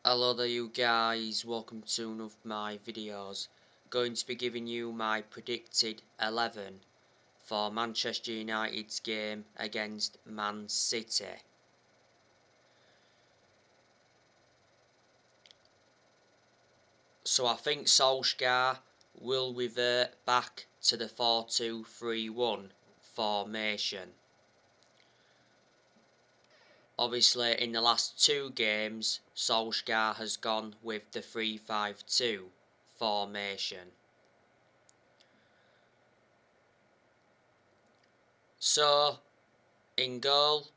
Hello there you guys, welcome to one of my videos. Going to be giving you my predicted 11 for Manchester United's game against Man City. So I think Solskjaer will revert back to the 4-2-3-1 formation. Obviously, in the last two games, Solskjaer has gone with the 3-5-2 formation. So, in goal,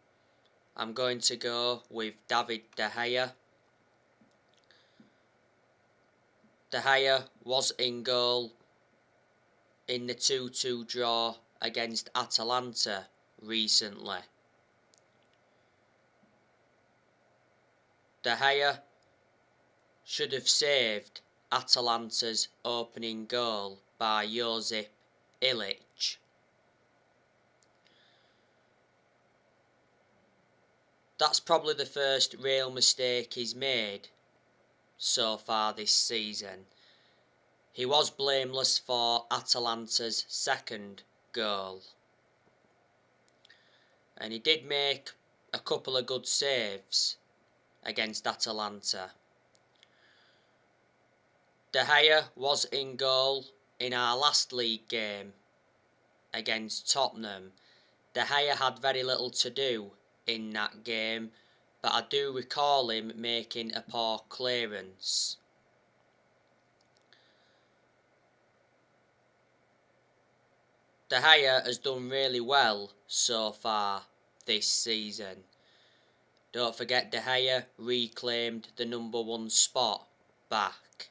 I'm going to go with David De Gea. De Gea was in goal in the 2-2 draw against Atalanta recently. De Gea should have saved Atalanta's opening goal by Josip Illich. That's probably the first real mistake he's made so far this season. He was blameless for Atalanta's second goal. And he did make a couple of good saves against Atalanta. De Gea was in goal in our last league game against Tottenham. De Gea had very little to do in that game, but I do recall him making a poor clearance. De Gea has done really well so far this season. Don't forget, De Gea reclaimed the number one spot back.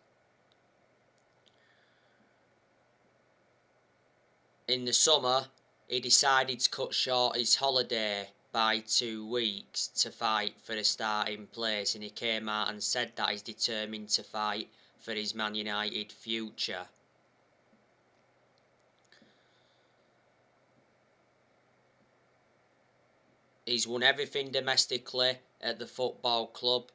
In the summer, he decided to cut short his holiday by 2 weeks to fight for the starting place, and he came out and said that he's determined to fight for his Man United future. He's won everything domestically at the football club,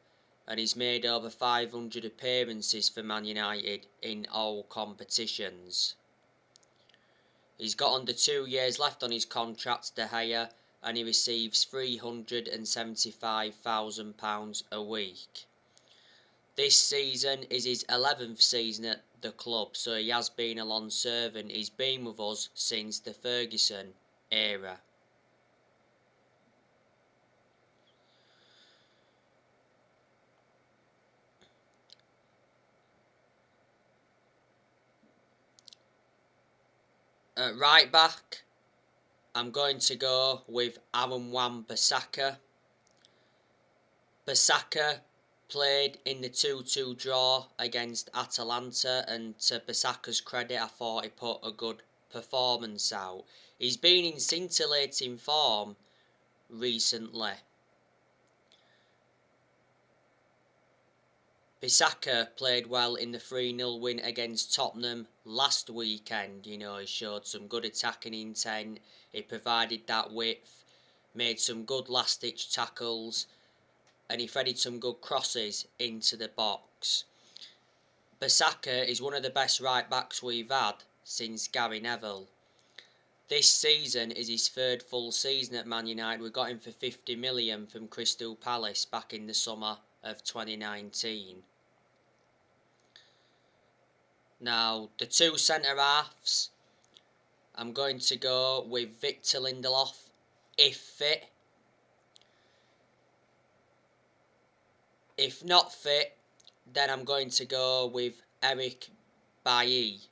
and he's made over 500 appearances for Man United in all competitions. He's got under 2 years left on his contract, De Gea, and he receives £375,000 a week. This season is his 11th season at the club, so he has been a long servant. He's been with us since the Ferguson era. At right back, I'm going to go with Aaron Wan-Bissaka. Bissaka played in the 2-2 draw against Atalanta, and to Bissaka's credit, I thought he put a good performance out. He's been in scintillating form recently. Bissaka played well in the 3-0 win against Tottenham last weekend. You know, he showed some good attacking intent, he provided that width, made some good last-ditch tackles, and he threaded some good crosses into the box. Bissaka is one of the best right-backs we've had since Gary Neville. This season is his third full season at Man United. We got him for 50 million from Crystal Palace back in the summer of 2019. Now, the two centre-halves, I'm going to go with Victor Lindelof, if fit. If not fit, then I'm going to go with Eric Bailly.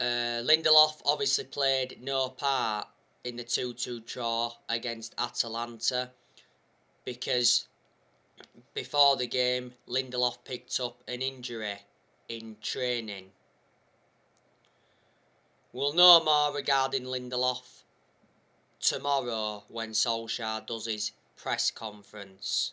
Lindelof obviously played no part in the 2-2 draw against Atalanta because before the game, Lindelof picked up an injury in training. We'll know more regarding Lindelof tomorrow when Solskjaer does his press conference.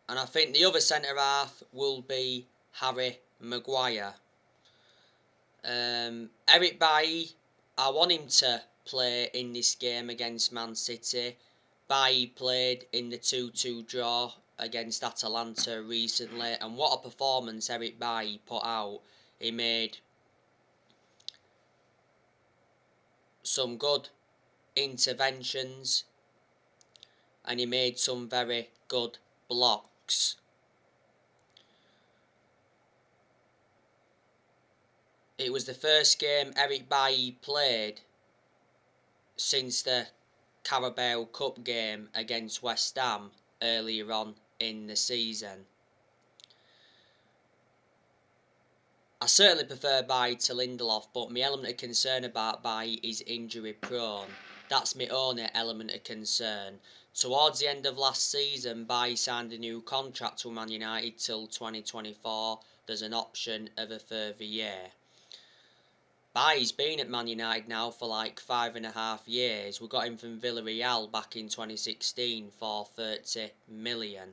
And I think the other centre-half will be Harry Maguire. Eric Bailly, I want him to play in this game against Man City. Bailly played in the 2-2 draw against Atalanta recently, and what a performance Eric Bailly put out. He made some good interventions and he made some very good blocks. It was the first game Eric Bailly played since the Carabao Cup game against West Ham earlier on in the season. I certainly prefer Bailly to Lindelof, but my element of concern about Bailly is injury prone. That's my only element of concern. Towards the end of last season, Bailly signed a new contract with Man United till 2024. There's an option of a further year. Bailly's been at Man United now for like 5.5 years. We got him from Villarreal back in 2016 for 30 million.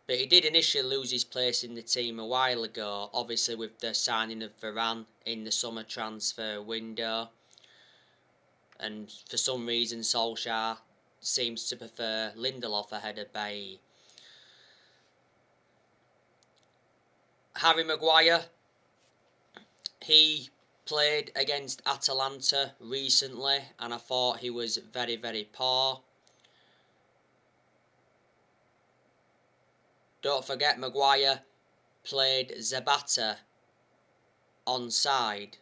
But he did initially lose his place in the team a while ago, obviously with the signing of Varane in the summer transfer window. And for some reason Solskjaer seems to prefer Lindelof ahead of Bailly. Harry Maguire, he played against Atalanta recently and I thought he was very, very poor. Don't forget Maguire played Zapata onside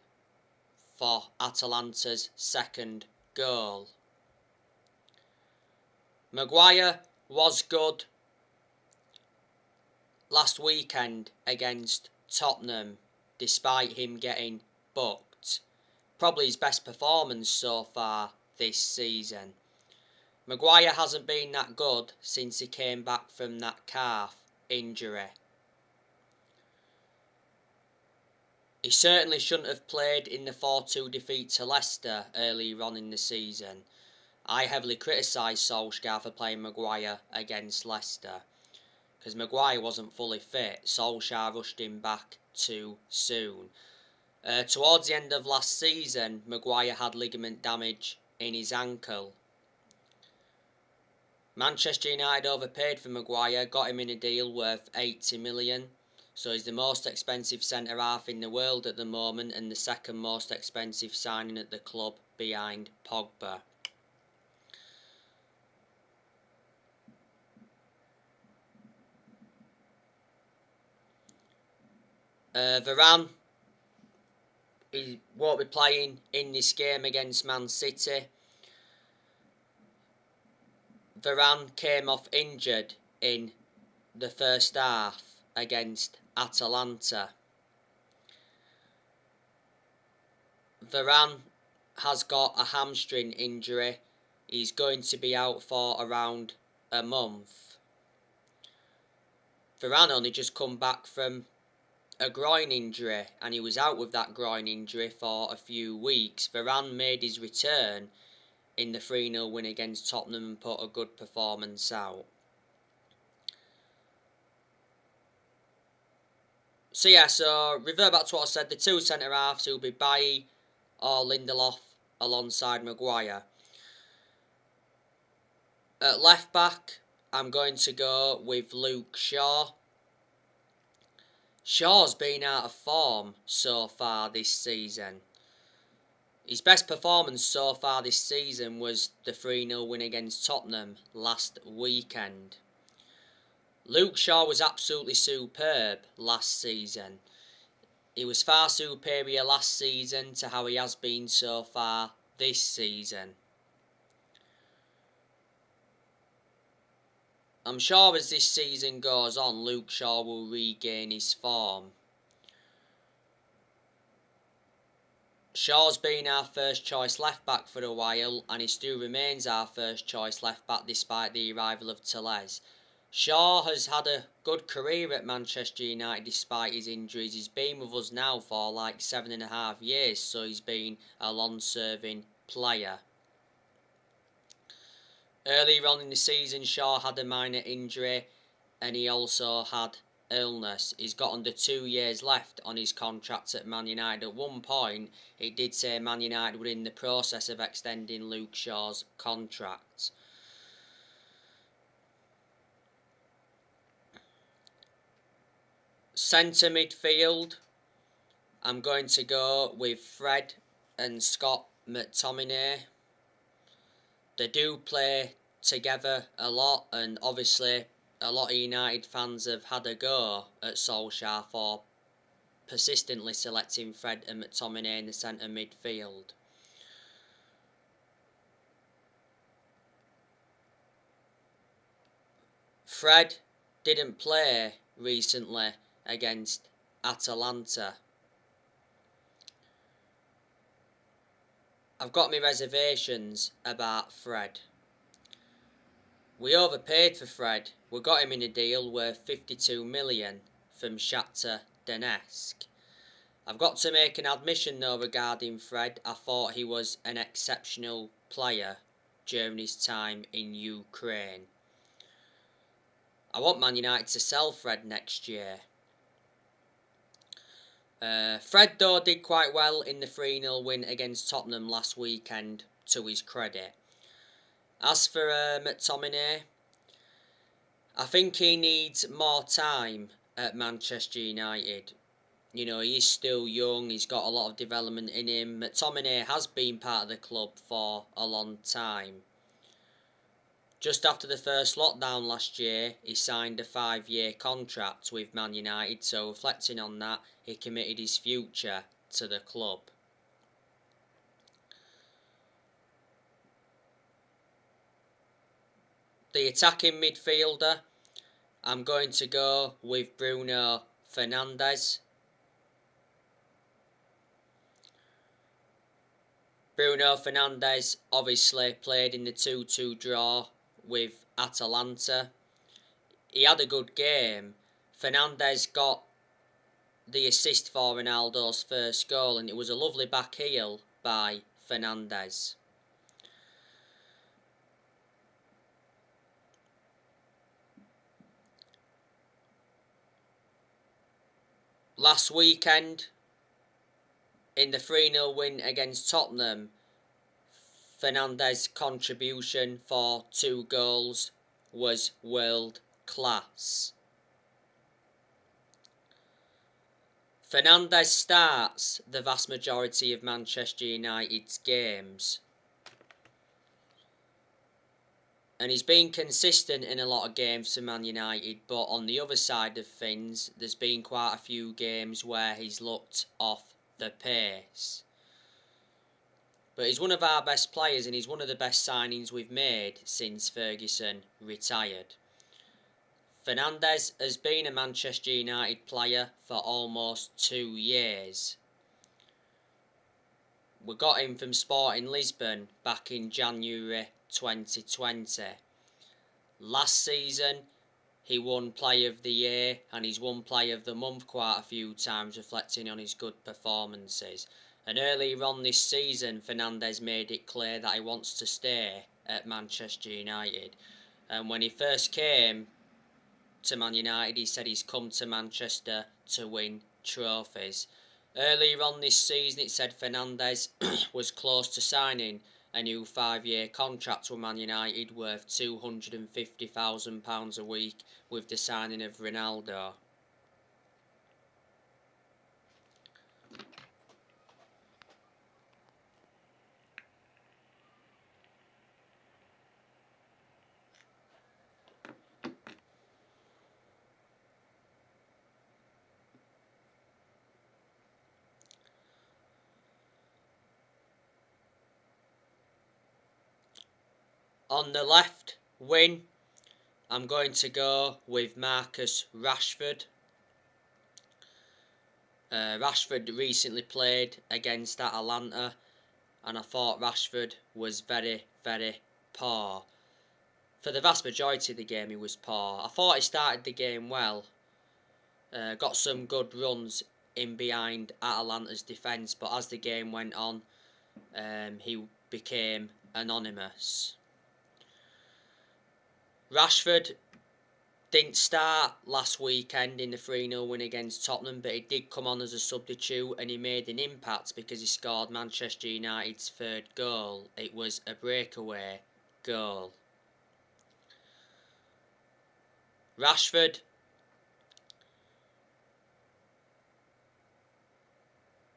for Atalanta's second goal. Maguire was good last weekend against Tottenham despite him getting booked. Probably his best performance so far this season. Maguire hasn't been that good since he came back from that calf injury. He certainly shouldn't have played in the 4-2 defeat to Leicester earlier on in the season. I heavily criticised Solskjaer for playing Maguire against Leicester because Maguire wasn't fully fit. Solskjaer rushed him back too soon. Towards the end of last season, Maguire had ligament damage in his ankle. Manchester United overpaid for Maguire, got him in a deal worth 80 million. So he's the most expensive centre-half in the world at the moment and the second most expensive signing at the club behind Pogba. Varane, he won't be playing in this game against Man City. Varane came off injured in the first half against Atalanta. Varane has got a hamstring injury. He's going to be out for around a month. Varane only just come back from a groin injury and he was out with that groin injury for a few weeks. Varane made his return in the 3-0 win against Tottenham and put a good performance out. So revert back to what I said, the two centre-halves will be Bailly or Lindelof alongside Maguire. At left back, I'm going to go with Luke Shaw. Shaw's been out of form so far this season. His best performance so far this season was the 3-0 win against Tottenham last weekend. Luke Shaw was absolutely superb last season. He was far superior last season to how he has been so far this season. I'm sure as this season goes on, Luke Shaw will regain his form. Shaw's been our first choice left back for a while and he still remains our first choice left back despite the arrival of Tellez. Shaw has had a good career at Manchester United despite his injuries. He's been with us now for like 7.5 years, so he's been a long-serving player. Earlier on in the season, Shaw had a minor injury and he also had illness. He's got under 2 years left on his contract at Man United. At one point, it did say Man United were in the process of extending Luke Shaw's contract. Centre midfield, I'm going to go with Fred and Scott McTominay. They do play together a lot, and obviously a lot of United fans have had a go at Solskjaer for persistently selecting Fred and McTominay in the centre midfield. Fred didn't play recently against Atalanta. I've got my reservations about Fred. We overpaid for Fred. We got him in a deal worth 52 million from Shakhtar Donetsk. I've got to make an admission though regarding Fred. I thought he was an exceptional player during his time in Ukraine. I want Man United to sell Fred next year. Fred though did quite well in the 3-0 win against Tottenham last weekend, to his credit. As for McTominay, I think he needs more time at Manchester United. You know, he's still young, he's got a lot of development in him. McTominay has been part of the club for a long time. Just after the first lockdown last year, he signed a 5-year contract with Man United, so reflecting on that, he committed his future to the club. The attacking midfielder, I'm going to go with Bruno Fernandez. Bruno Fernandez obviously played in the 2-2 draw with Atalanta. He had a good game. Fernandez got the assist for Ronaldo's first goal, and it was a lovely back heel by Fernandez. Last weekend, in the 3-0 win against Tottenham, Fernandez's contribution for 2 goals was world class. Fernandez starts the vast majority of Manchester United's games, and he's been consistent in a lot of games for Man United, but on the other side of things, there's been quite a few games where he's looked off the pace. But he's one of our best players, and he's one of the best signings we've made since Ferguson retired. Fernandez has been a Manchester United player for almost 2 years. We got him from Sporting Lisbon back in January 2020. Last season, he won Player of the Year, and he's won Player of the Month quite a few times, reflecting on his good performances. And earlier on this season, Fernandez made it clear that he wants to stay at Manchester United. And when he first came to Man United, he said he's come to Manchester to win trophies. Earlier on this season, it said Fernandez was close to signing a new 5-year contract with Man United worth £250,000 a week with the signing of Ronaldo. On the left wing, I'm going to go with Marcus Rashford. Rashford recently played against Atalanta, and I thought Rashford was very, very poor. For the vast majority of the game, he was poor. I thought he started the game well. Got some good runs in behind Atalanta's defence, but as the game went on, he became anonymous. Rashford Didn't start last weekend in the 3-0 win against Tottenham, but he did come on as a substitute and he made an impact because he scored Manchester United's third goal. It was a breakaway goal. Rashford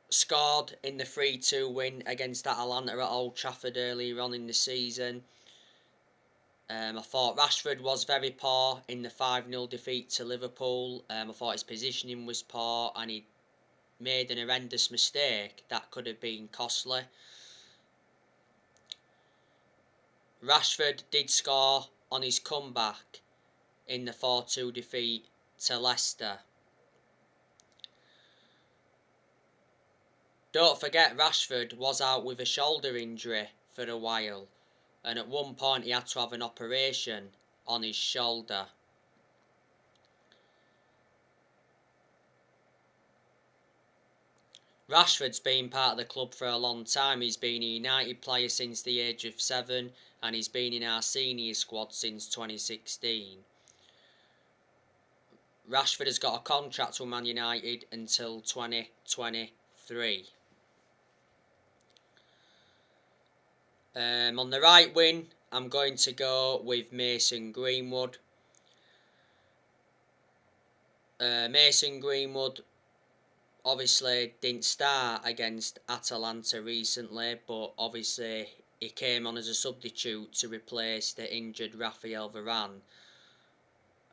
scored in the 3-2 win against Atalanta at Old Trafford earlier on in the season. I thought Rashford was very poor in the 5-0 defeat to Liverpool. I thought his positioning was poor and he made an horrendous mistake that could have been costly. Rashford did score on his comeback in the 4-2 defeat to Leicester. Don't forget Rashford was out with a shoulder injury for a while, and at one point he had to have an operation on his shoulder. Rashford's been part of the club for a long time. He's been a United player since the age of 7 and he's been in our senior squad since 2016. Rashford has got a contract with Man United until 2023. On the right wing, I'm going to go with Mason Greenwood. Mason Greenwood obviously didn't start against Atalanta recently, but obviously he came on as a substitute to replace the injured Raphael Varane.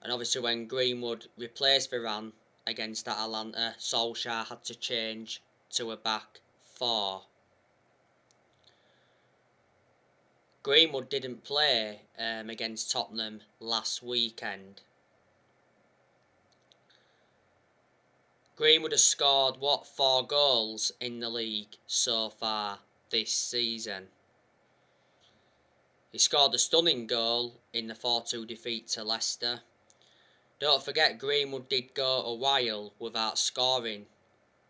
And obviously when Greenwood replaced Varane against Atalanta, Solskjaer had to change to a back 4. Greenwood didn't play against Tottenham last weekend. Greenwood has scored, 4 goals in the league so far this season. He scored a stunning goal in the 4-2 defeat to Leicester. Don't forget Greenwood did go a while without scoring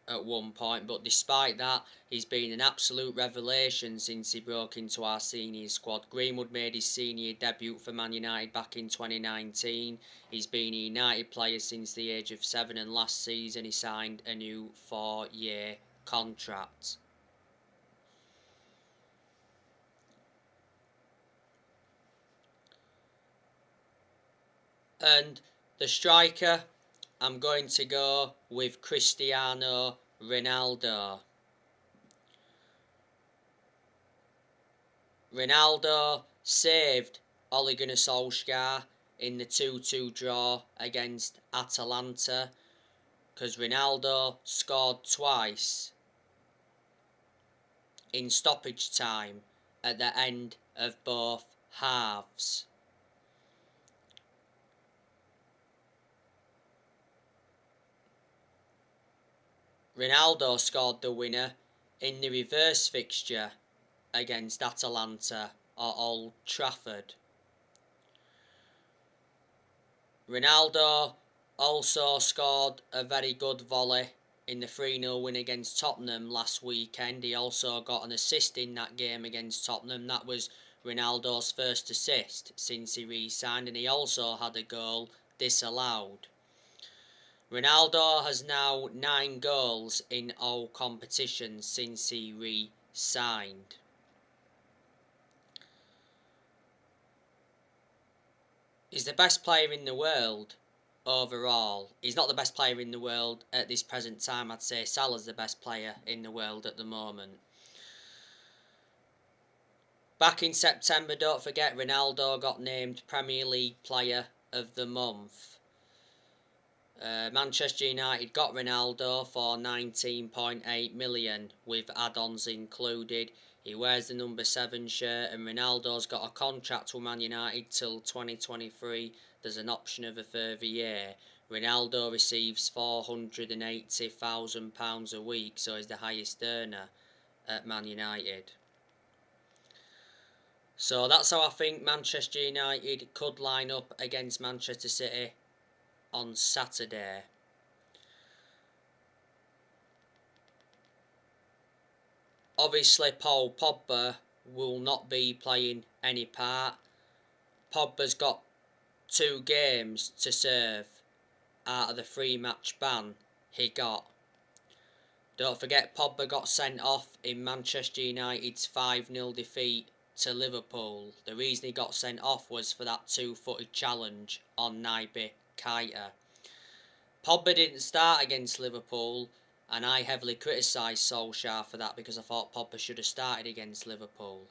at one point, but despite that, he's been an absolute revelation since he broke into our senior squad. Greenwood made his senior debut for Man United back in 2019. He's been a United player since the age of 7, and last season he signed a new 4-year contract. And the striker, I'm going to go with Cristiano Ronaldo. Ronaldo saved Ole Gunnar Solskjaer in the 2-2 draw against Atalanta because Ronaldo scored twice in stoppage time at the end of both halves. Ronaldo scored the winner in the reverse fixture against Atalanta at Old Trafford. Ronaldo also scored a very good volley in the 3-0 win against Tottenham last weekend. He also got an assist in that game against Tottenham. That was Ronaldo's first assist since he re-signed, and he also had a goal disallowed. Ronaldo has now 9 goals in all competitions since he re-signed. He's the best player in the world overall. He's not the best player in the world at this present time. I'd say Salah's the best player in the world at the moment. Back in September, don't forget, Ronaldo got named Premier League Player of the Month. Manchester United got Ronaldo for 19.8 million with add-ons included. He wears the number 7 shirt, and Ronaldo's got a contract with Man United till 2023. There's an option of a further year. Ronaldo receives £480,000 a week, so he's the highest earner at Man United. So that's how I think Manchester United could line up against Manchester City on Saturday. Obviously, Paul Pogba will not be playing any part. Pogba's got 2 games to serve out of the 3-match ban he got. Don't forget, Pogba got sent off in Manchester United's 5-0 defeat to Liverpool. The reason he got sent off was for that 2-footed challenge on Naby Keita. Pogba didn't start against Liverpool, and I heavily criticised Solskjaer for that because I thought Pogba should have started against Liverpool.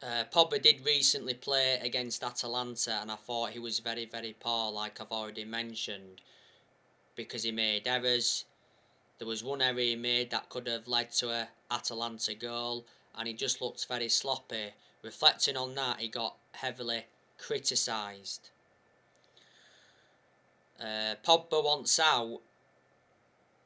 Pogba did recently play against Atalanta, and I thought he was very, very poor, like I've already mentioned, because he made errors. There was one error he made that could have led to an Atalanta goal, and he just looked very sloppy. Reflecting on that, he got heavily criticised. Pogba wants out,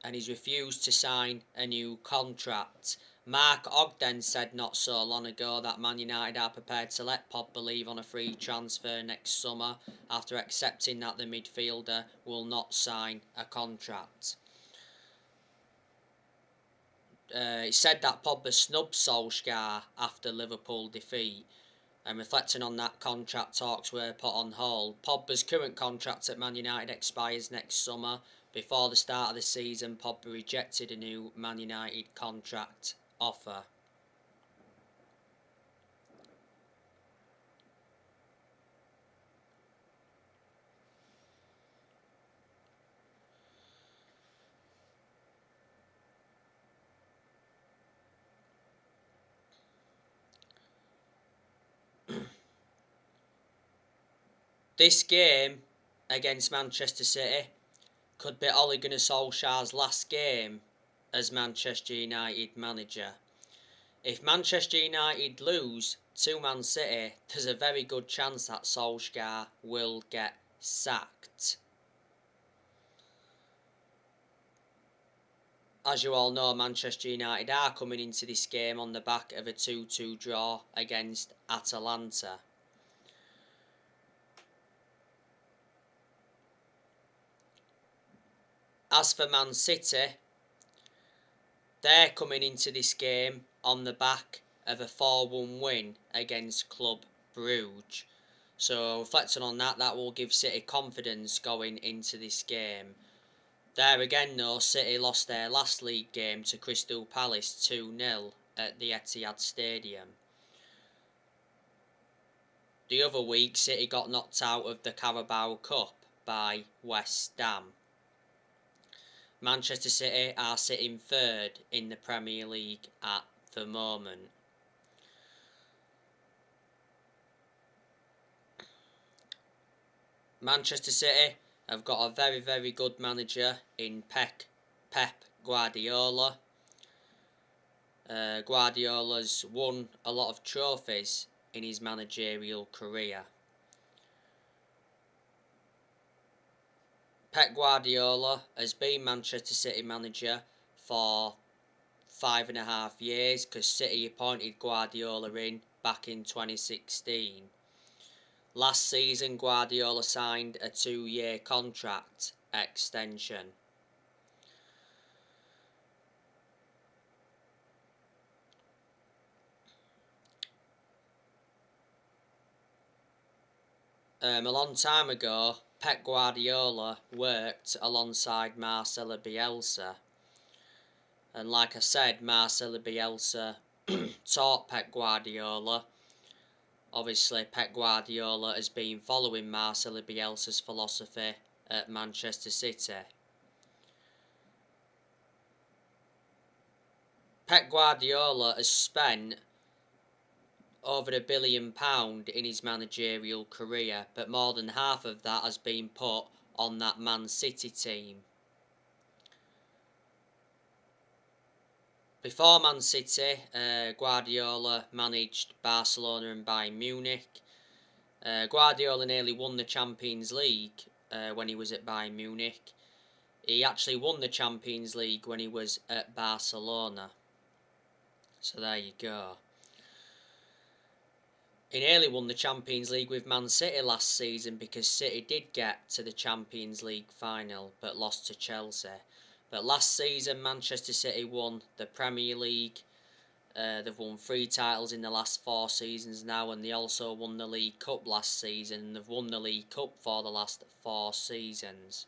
and he's refused to sign a new contract. Mark Ogden said not so long ago that Man United are prepared to let Pogba leave on a free transfer next summer after accepting that the midfielder will not sign a contract. He said that Pogba snubbed Solskjaer after Liverpool defeat, and reflecting on that, contract talks were put on hold. Pogba's current contract at Man United expires next summer. Before the start of the season, Pogba rejected a new Man United contract offer. This game against Manchester City could be Ole Gunnar Solskjaer's last game as Manchester United manager. If Manchester United lose to Man City, there's a very good chance that Solskjaer will get sacked. As you all know, Manchester United are coming into this game on the back of a 2-2 draw against Atalanta. As for Man City, they're coming into this game on the back of a 4-1 win against Club Brugge. So reflecting on that, that will give City confidence going into this game. There again though, City lost their last league game to Crystal Palace 2-0 at the Etihad Stadium. The other week, City got knocked out of the Carabao Cup by West Ham. Manchester City are sitting third in the Premier League at the moment. Manchester City have got a very, very good manager in Pep Guardiola. Guardiola's won a lot of trophies in his managerial career. Pep Guardiola has been Manchester City manager for 5.5 years because City appointed Guardiola in back in 2016. Last season, Guardiola signed a 2-year contract extension. A long time ago, Pep Guardiola worked alongside Marcelo Bielsa. And like I said, Marcelo Bielsa taught Pep Guardiola. Obviously, Pep Guardiola has been following Marcelo Bielsa's philosophy at Manchester City. Pep Guardiola has spent over £1 billion in his managerial career, but more than half of that has been put on that Man City team. Before Man City, Guardiola managed Barcelona and Bayern Munich. Guardiola nearly won the Champions League when he was at Bayern Munich. He actually won the Champions League when he was at Barcelona. So there you go. He nearly won the Champions League with Man City last season because City did get to the Champions League final but lost to Chelsea. But last season Manchester City won the Premier League, They've won 3 titles in the last 4 seasons now, and they also won the League Cup last season, and they've won the League Cup for the last 4 seasons.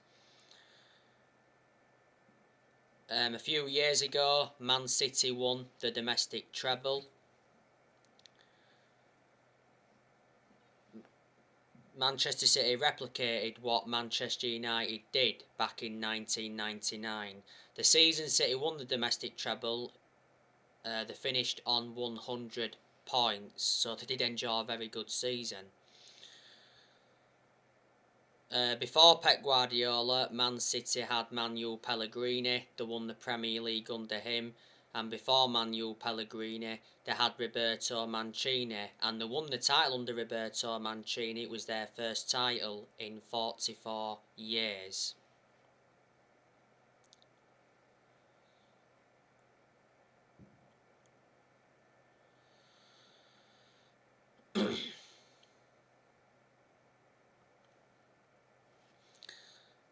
A few years ago, Man City won the domestic treble. Manchester City replicated what Manchester United did back in 1999. The season City won the domestic treble, they finished on 100 points, so they did enjoy a very good season. Before Pep Guardiola, Man City had Manuel Pellegrini. They won the Premier League under him. And before Manuel Pellegrini, they had Roberto Mancini. And they won the title under Roberto Mancini. It was their first title in 44 years.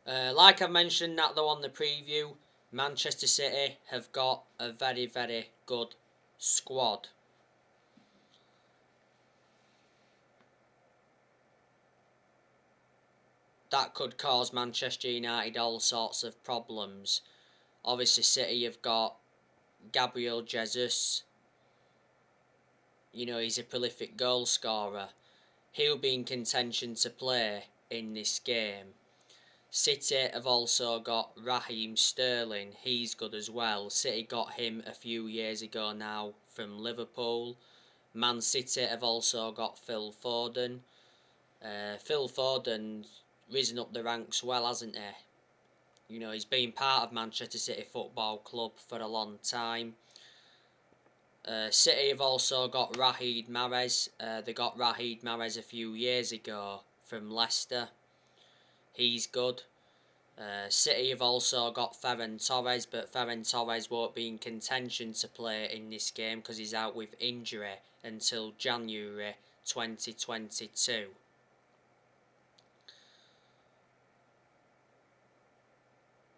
Like I've mentioned that though on the preview, Manchester City have got a very, very good squad. That could cause Manchester United all sorts of problems. Obviously City have got Gabriel Jesus. You know, he's a prolific goal scorer. He'll be in contention to play in this game. City have also got Raheem Sterling. He's good as well. City got him a few years ago now from Liverpool. Man City have also got Phil Foden. Phil Foden's risen up the ranks well, hasn't he? You know, he's been part of Manchester City Football Club for a long time. City have also got Riyad Mahrez. They got Riyad Mahrez a few years ago from Leicester. He's good. City have also got Ferran Torres, but Ferran Torres won't be in contention to play in this game because he's out with injury until January 2022.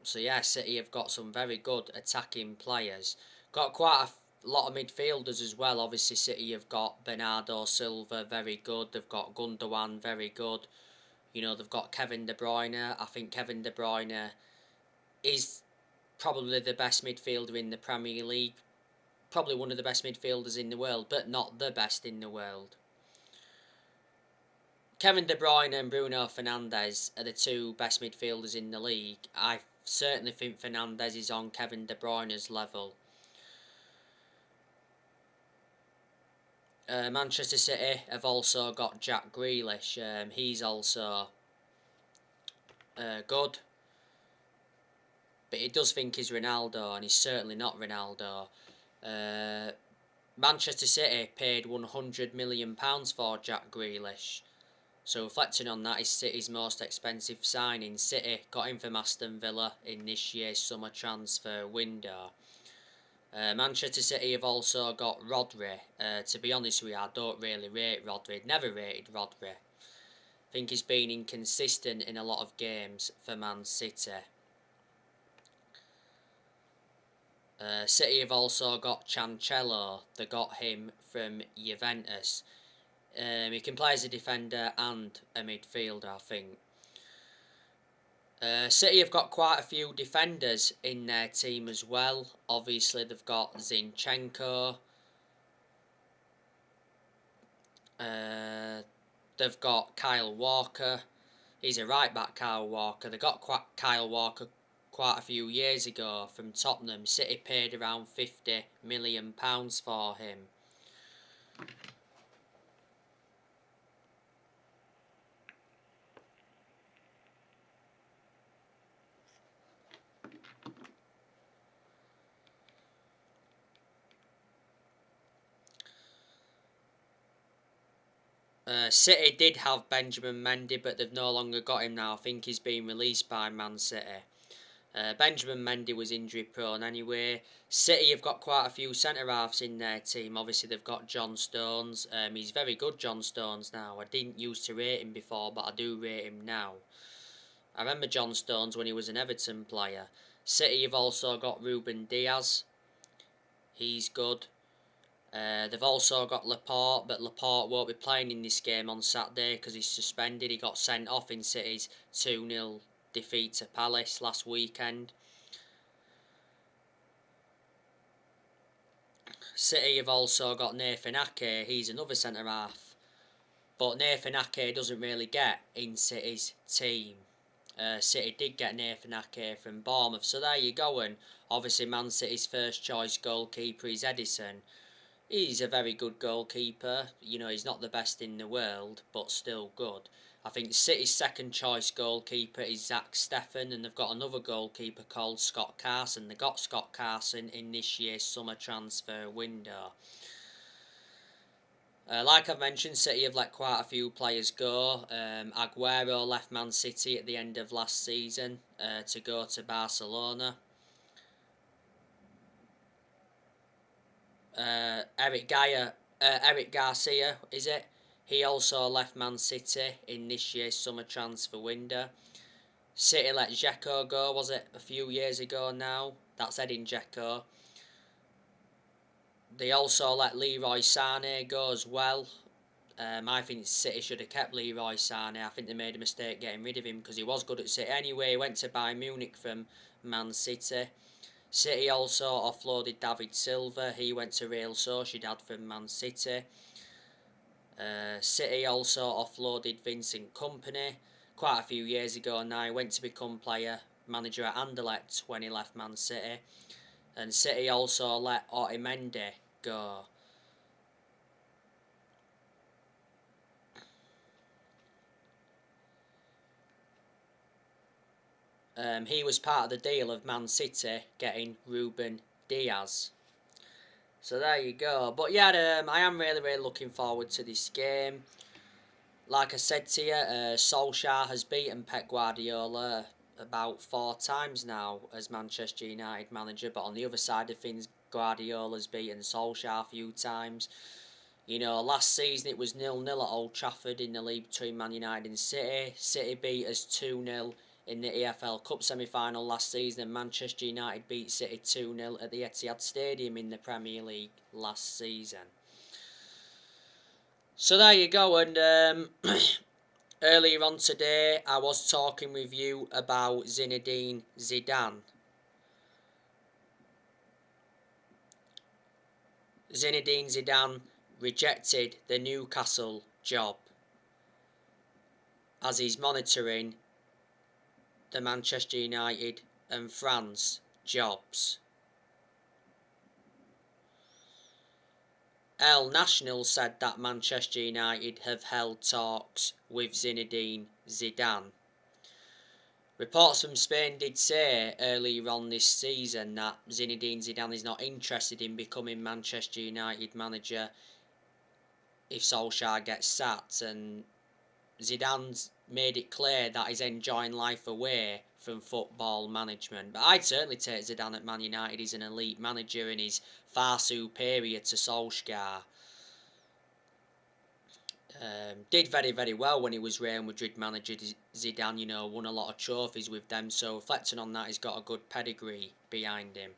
So yeah, City have got some very good attacking players. Got quite a lot of midfielders as well. Obviously City have got Bernardo Silva, very good. They've got Gundogan, very good. You know, they've got Kevin De Bruyne. I think Kevin De Bruyne is probably the best midfielder in the Premier League. Probably one of the best midfielders in the world, but not the best in the world. Kevin De Bruyne and Bruno Fernandez are the 2 best midfielders in the league. I certainly think Fernandez is on Kevin De Bruyne's level. Manchester City have also got Jack Grealish. He's also good. But he does think he's Ronaldo, and he's certainly not Ronaldo. Manchester City paid £100 million for Jack Grealish. So reflecting on that, he's City's most expensive signing. City got him from Aston Villa in this year's summer transfer window. Manchester City have also got Rodri. To be honest with you, I don't really rate Rodri. Never rated Rodri. I think he's been inconsistent in a lot of games for Man City. City have also got Cancelo. They got him from Juventus. He can play as a defender and a midfielder, I think. City have got quite a few defenders in their team as well. Obviously, they've got Zinchenko. They've got Kyle Walker. He's a right back, Kyle Walker. They got Kyle Walker quite a few years ago from Tottenham. City paid around £50 million for him. City did have Benjamin Mendy, but they've no longer got him now. I think he's been released by Man City. Benjamin Mendy was injury prone anyway. City have got quite a few centre-halves in their team. Obviously they've got John Stones. He's very good, John Stones, now. I didn't used to rate him before, but I do rate him now. I remember John Stones when he was an Everton player. City have also got Ruben Diaz. He's good. They've also got Laporte, but Laporte won't be playing in this game on Saturday because he's suspended. He got sent off in City's 2-0 defeat to Palace last weekend. City have also got Nathan Ake. He's another centre-half. But Nathan Ake doesn't really get in City's team. City did get Nathan Ake from Bournemouth. So there you go. And obviously Man City's first choice goalkeeper is Edison. He's a very good goalkeeper. You know, he's not the best in the world, but still good. I think City's second choice goalkeeper is Zach Steffen, and they've got another goalkeeper called Scott Carson. They got Scott Carson in this year's summer transfer window. Like I've mentioned, City have let quite a few players go. Aguero left Man City at the end of last season to go to Barcelona. Eric Garcia, is it? He also left Man City in this year's summer transfer window. City let Dzeko go, was it a few years ago now? That's Edin Dzeko. They also let Leroy Sané go as well. I think City should have kept Leroy Sané. I think they made a mistake getting rid of him because he was good at City. Anyway, he went to Bayern Munich from Man City. City also offloaded David Silva. He went to Real Sociedad from Man City. City also offloaded Vincent Kompany quite a few years ago now. He went to become manager at Anderlecht when he left Man City. And City also let Otamendi go. He was part of the deal of Man City getting Ruben Diaz. So there you go. But yeah, I am really looking forward to this game. Like I said to you, Solskjaer has beaten Pep Guardiola about 4 times now as Manchester United manager. But on the other side of things, Guardiola's beaten Solskjaer a few times. You know, last season it was 0-0 at Old Trafford in the league between Man United and City. City beat us 2-0 in the EFL Cup semi-final last season, and Manchester United beat City 2-0 at the Etihad Stadium in the Premier League last season. So there you go, and earlier on today I was talking with you about Zinedine Zidane. Zinedine Zidane rejected the Newcastle job as he's monitoring the Manchester United and France jobs. El National said that Manchester United have held talks with Zinedine Zidane. Reports from Spain did say earlier on this season that Zinedine Zidane is not interested in becoming Manchester United manager if Solskjaer gets sacked, and Zidane's made it clear that he's enjoying life away from football management. But I'd certainly take Zidane at Man United. He's an elite manager and he's far superior to Solskjaer. Did very well when he was Real Madrid manager. Zidane, you know, won a lot of trophies with them. So reflecting on that, he's got a good pedigree behind him.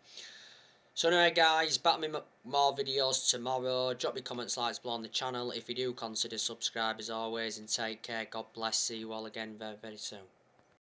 So anyway guys, back with more videos tomorrow. Drop your comments, likes below on the channel. If you do, consider subscribe as always, and take care. God bless. See you all again very soon.